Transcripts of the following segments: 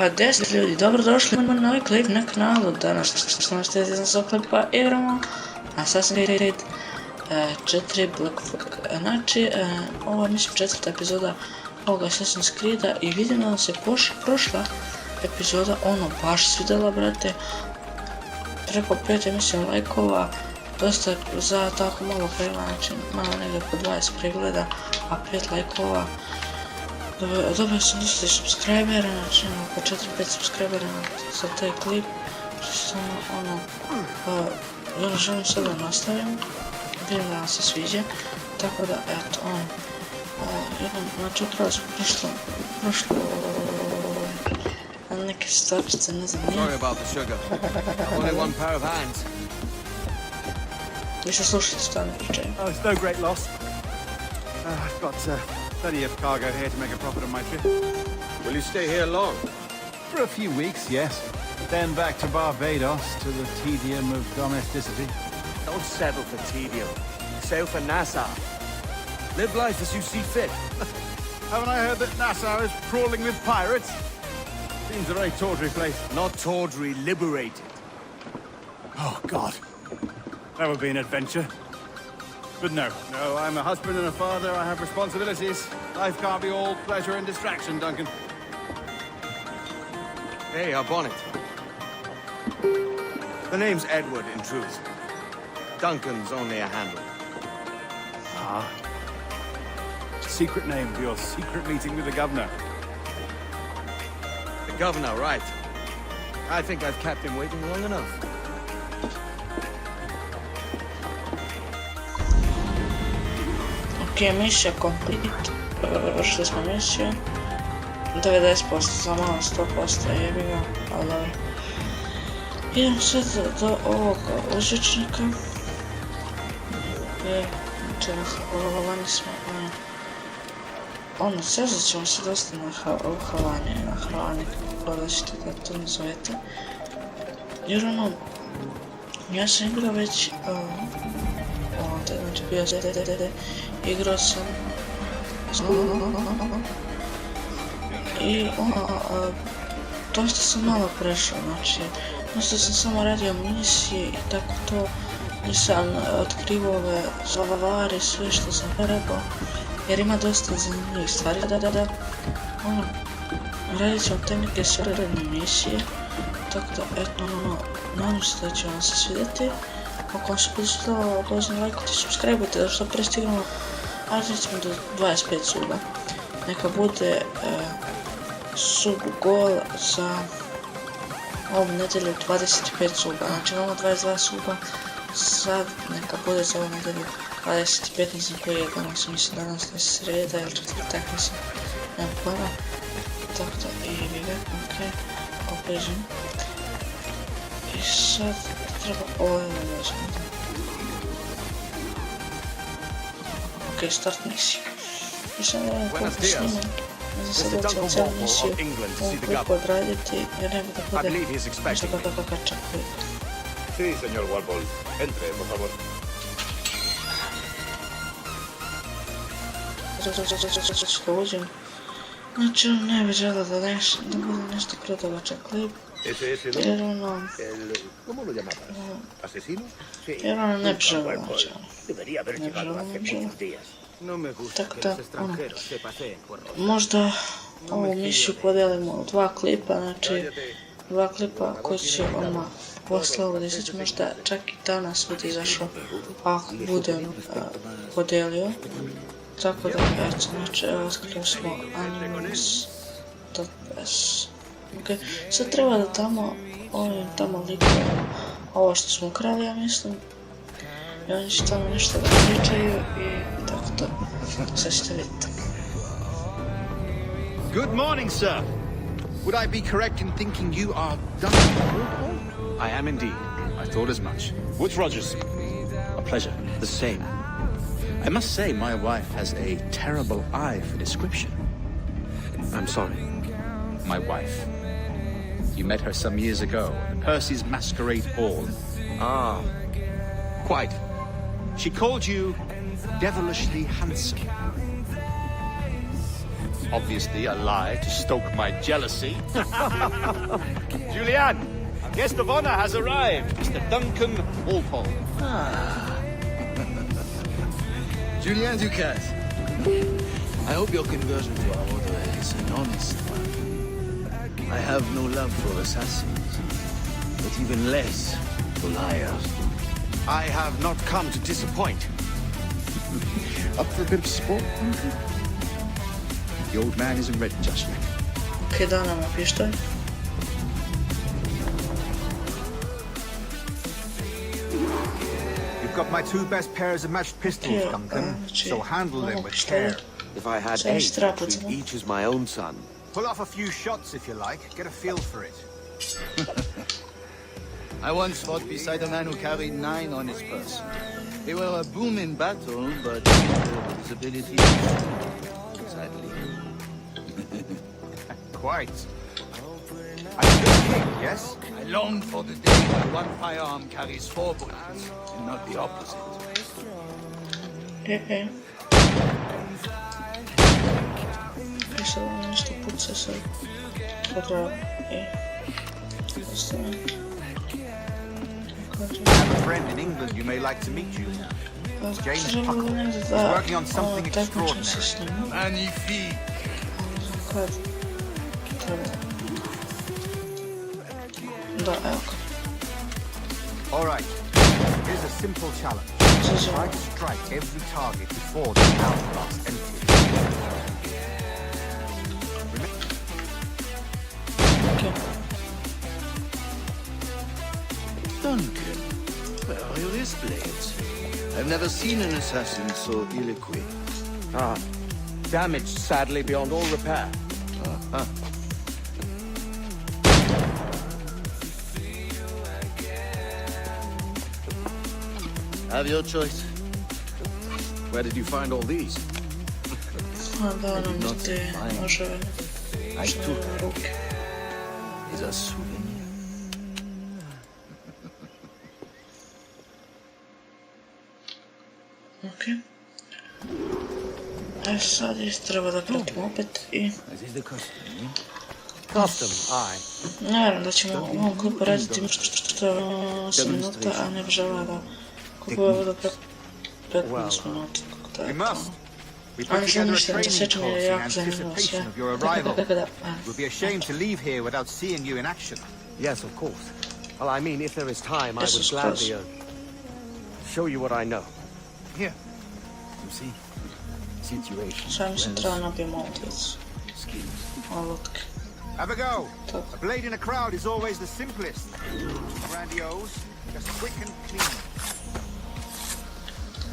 Pa 10 ljudi, dobrodošli na novi klip na kanalu. Danas smo šteti za klipa iramo Assassin's Creed 4 Black Flag. Znači, ovo je mislim 4. epizoda ovoga Assassin's Creeda i vidim da nam se prošla epizoda baš svidela, brate. Preko 5 mislim lajkova, dosta za tako malo pregleda, znači malo negdje po 20 pregleda, a 5 lajkova. Dobio sam dosta subscribera, znači oko 4-5 subscribera za taj klip, što samo želim sad da nastavim, vidim da vam se sviđa, tako da eto znači upravo smo prošlo neke stvarčice, ne znam nije. Više slušajte što ne pričaju. Plenty of cargo here to make a profit on my trip. Will you stay here long? For a few weeks, yes. Then back to Barbados to the tedium of domesticity. Don't settle for tedium. Sail for Nassau. Live life as you see fit. Haven't I heard that Nassau is crawling with pirates? Seems a very tawdry place. Not tawdry, liberated. Oh, God. That would be an adventure. But no, I'm a husband and a father, I have responsibilities. Life can't be all pleasure and distraction, Duncan. Hey, our bonnet. The name's Edward, in truth. Duncan's only a handle. Ah. Secret name for your secret meeting with the governor. The governor, right. I think I've kept him waiting long enough. Ok, misija complete, vršili smo misiju, 90%, za malo 100% jebi ga, ali dobro. Idem sad do ovoga uzvičnika, znači vani smo, sezat ćemo se dosta na Havanje, kako da ćete da to nazovete, jer ja sam igrao već ovdje, znači bio sam igrao sam i dosta sam malo prešao, znači dosta sam samo radio misije i tako to, nisam otkrivao ove stvari, sve što sam trebao, jer ima dosta zanimljivih stvari, radit ćemo te neke srednje misije, tako da eto nadam se da će vam se svidjeti. Ako vam se podstavilo, pozdrav, lajkujte, subscribeujte da što prestignemo, ali recimo do 25 suba. Neka bude sub gol za ovu nedelju 25 suba, znači imamo 22 suba, sad neka bude za ovu nedelju 25, ne znam koji je danas, mislim danas je sreda ili četvrtak, mislim, nemam pojma, tako da i vidje, ok, oprežim. I sad treba ovo da dođemo. Ok, start misiju. I sad da koliko snimam. Ne znam sad da ćemo cijelu misiju ovu klipu odraditi, jer ne bude bude nešto kako kačak klip. Sí, señor Warble. Entre, por favor. Da uđem. Znači ne bih želeo da bude nešto predugačak klip. Jer ¿Cómo lo llamabas? ¿Asesino? Jer ne bih želeo, znači Debería haber llegado hace muchos días. No me gusta que los extranjeros se paseen por Roma. Možda ovu misiju podelimo u 2 klipa, znači 2 klipa koji će odmah posle ovo desiti, možda čak i danas bude izašao, ako bude podelio. Tako da, eto, znači, evo otkrio smo animus.s. Ok, sad treba da ovim tamo likujemo ovo što smo ukrali, ja mislim. I oni će tamo nešto da pričaju i tako to. Sad ćete vidjeti. Good morning, sir. Would I be correct in thinking you are Duncan? I am indeed. I thought as much. Woods Rogers. A pleasure. The same. I must say, my wife has a terrible eye for description. I'm sorry. My wife. You met her some years ago at the Percy's Masquerade Ball. Ah, quite. She called you devilishly handsome. Obviously a lie to stoke my jealousy. Julian, guest of honor has arrived, Mr. Duncan Walpole. Julien Ducasse. I hope your conversion to our order is an honest one. I have no love for assassins, but even less for liars. I have not come to disappoint. Up for a bit of sport? The old man isn't ready just yet. Okej, da nam pištolj. You've got my 2 best pairs of matched pistols, Duncan, so handle them with care. If I had Same 8, strap, I'd treat isn't it? each as my own son. Pull off a few shots if you like, get a feel for it. I once fought beside a man who carried 9 on his person. They were a boom in battle, but his ability, sadly. Quite. I'm a good king, yes? I long for the day where one firearm carries 4 bullets, and not the opposite. Pisalo nešto puca sad. Pozdrav. I have a friend in England you may like to meet you. James Puckle. He's working on something extraordinary. Magnifique! Da, evo ga. All right. Here's a simple challenge. Try to strike every target before the hourglass empties. Okay. Duncan, where are your wrist blades? I've never seen an assassin so ill-equipped. Damaged, sadly, beyond all repair. Have your choice. Where did you find all these? Da nam te noževe. I took Ruke. is a souvenir. Ok. A sad treba da pratimo opet i... This is the costume. Custom, aye. Naravno da ćemo u ovom klipu raditi što 8 minuta, a ne žela da kupujemo do 15 minuta. We must. We put together a training course in anticipation of your arrival. It would be a shame to leave here without seeing you in action. Yes, of course. Well, I mean, if there is time, I would gladly show you what I know. Here. You see? Situation. Sami sam treba nabijemo ovdje. Olutke. Have a go. A blade in a crowd is always the simplest. Grandiose, just quick and clean.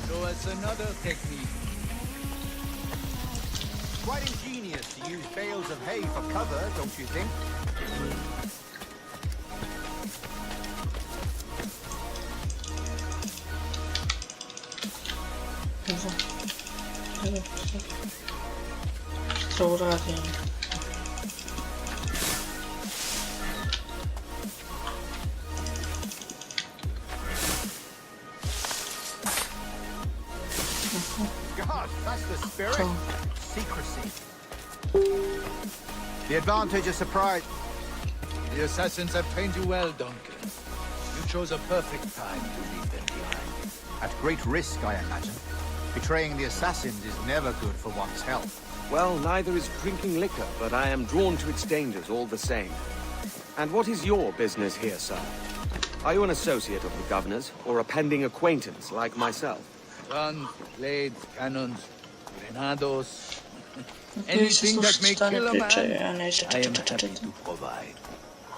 So it's another technique. Quite ingenious to use bales of hay for cover, don't you think? Što uradim? God, that's the spirit. Secrecy. The advantage of surprise. The assassins have trained you well, Duncan. You chose a perfect time to leave them behind. At great risk, I imagine. Betraying the assassins is never good for one's health. Well, neither is drinking liquor, but I am drawn to its dangers all the same. And what is your business here, sir? Are you an associate of the governor's, or a pending acquaintance like myself? Guns, blades, cannons, grenados. Anything that may kill a man, I am happy to provide.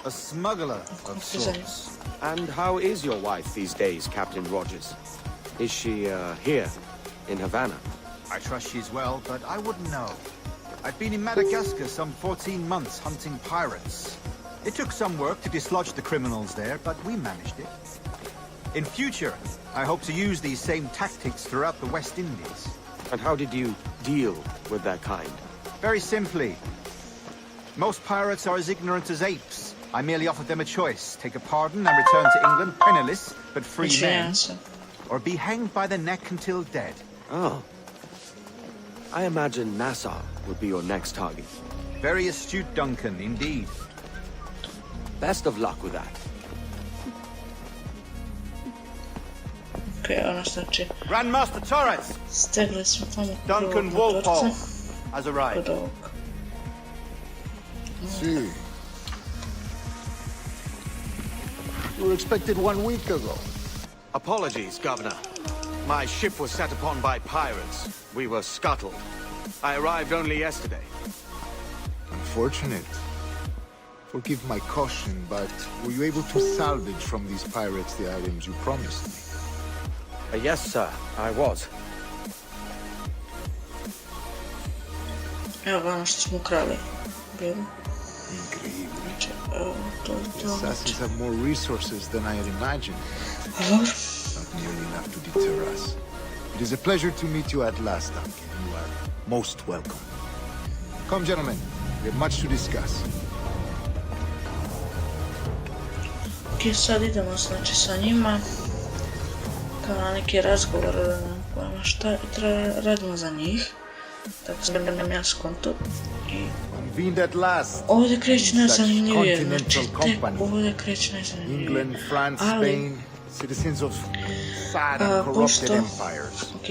A smuggler of sorts. And how is your wife these days, Captain Rogers? Is she, here, in Havana? I trust she's well, but I wouldn't know. I've been in Madagascar some 14 months hunting pirates. It took some work to dislodge the criminals there, but we managed it. In future, I hope to use these same tactics throughout the West Indies. And how did you deal with that kind? Very simply. Most pirates are as ignorant as apes. I merely offered them a choice. Take a pardon and return to England, penniless, but free men. Or be hanged by the neck until dead. Oh. I imagine Nassau would be your next target. Very astute, Duncan, indeed. Best of luck with that. Okej, ono znači, Grandmaster Torres! stegli smo tamo Duncan Walpole has arrived. kod ovog. See. You were expected 1 week ago. Apologies, Governor. My ship was set upon by pirates. We were scuttled. I arrived only yesterday. Unfortunate. Forgive my caution, but were you able to salvage from these pirates the items you promised me? Yes, sir, I was. Evo ga ono što smo ukrali. Bilo. Incredible. Znači, evo, to The je assassins have more resources than I had imagined. dobro. Not nearly enough to deter us. It is a pleasure to meet you at last, Duncan. You are most welcome. Come, gentlemen. We have much to discuss. Ok, sad idemo znači sa njima. Kao na neki razgovor, nemam pojma šta, radimo za njih. Tako sam ja skonto. I Convened at last. ovdje kreće Such najzanimljivije, continental znači tek company. ovdje kreće najzanimljivije. England, France, Ali, Spain, citizens of sad and corrupted pošto, empires. ok,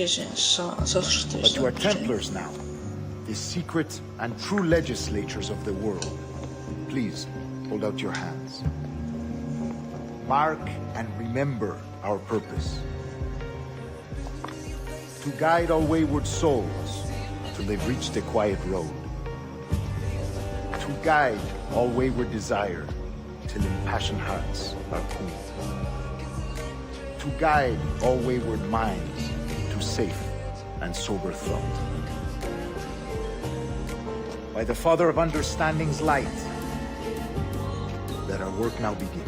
saslušajte But što you are pričam. Templars now, the secret and true legislatures of the world. Please, hold out your hands. Mark and remember our purpose. To guide all wayward souls till they've reached a quiet road. To guide all wayward desire till impassioned hearts are cooled. To guide all wayward minds to safe and sober thought. By the Father of Understanding's light, let our work now begin.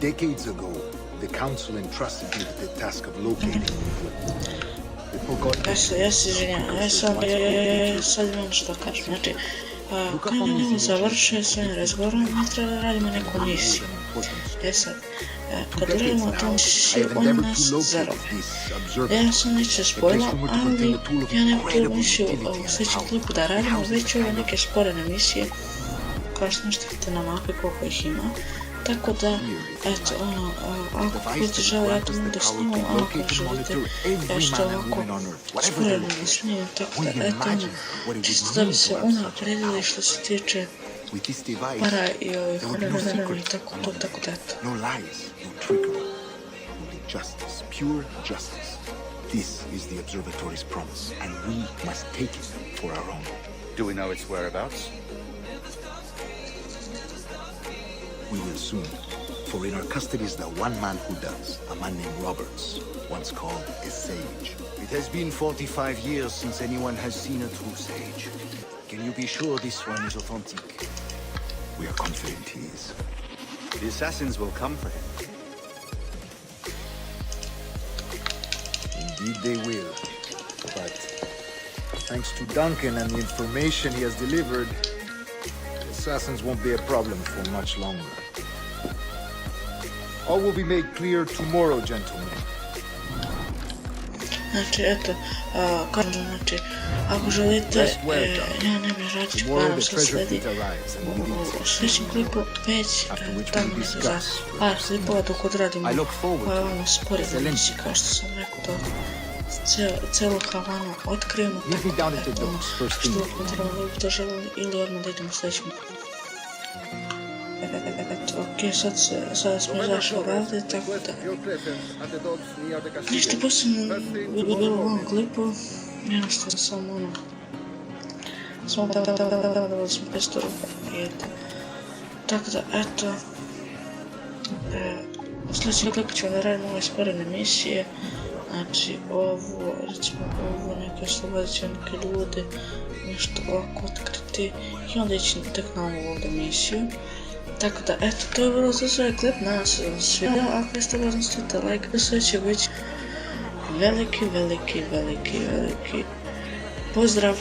Decades ago, the Council entrusted me with the task of locating the forgotten. Ja se izvinjam, sad imam što kažem. Znači, kad budemo završili s ovim razgovorom, mi treba da radimo neku misiju. Sad, kad radimo tu misiju, on nas zarove. Ja sam neće spojila, ali ja neku tu misiju u sljedećem klipu da radimo, već ove neke sporene misije, kao što možete vidjeti na mapi koliko ih ima. Tako da, eto, ono, ako budete želi, ja to mogu da snimam, a ako želite, ja što ovako sporeno da snimam, tako da, eto, ono, čisto da bi se unapredili što se tiče para i ovih honorara i tako to, tako da, eto. No lies, no trickery, only justice, pure justice. This is the observatory's promise, and we must take it for our own. Do we know its whereabouts? We will soon, for in our custody is the one man who does, a man named Roberts, once called a sage. It has been 45 years since anyone has seen a true sage. Can you be sure this one is authentic? We are confident he is. The assassins will come for him. Indeed they will. But thanks to Duncan and the information he has delivered, the assassins won't be a problem for much longer. All will be made clear tomorrow, gentlemen. Znači, eto, kažem, znači, ako želite, ja ne bih raditi koja nam se sledi u sljedećem klipu, već tamo za par klipova dok odradimo koje ono spore misije, kao što sam rekao, da celu Havanu otkrijemo, tako da, eto, ono, što potrebno da biste želeli ili odmah da idemo u sljedećem klipu. Ok, sada smo izašli odavde, tako da ništa posebno bilo u ovom klipu, jednostavno samo ono, smo da smo 500 rupa i eto. Tako da, eto, u sljedećem klipu ćemo da radimo ove sporene misije, znači ovo, recimo ovo, neke oslobodit će neke ljude, nešto ovako otkriti i onda ići tek na ovu ovdje misiju. Tako da, eto, to je bilo za svoj klip, nadam se da vam se svidio, ako jeste gledali stavite like, da sve će biti veliki pozdrav.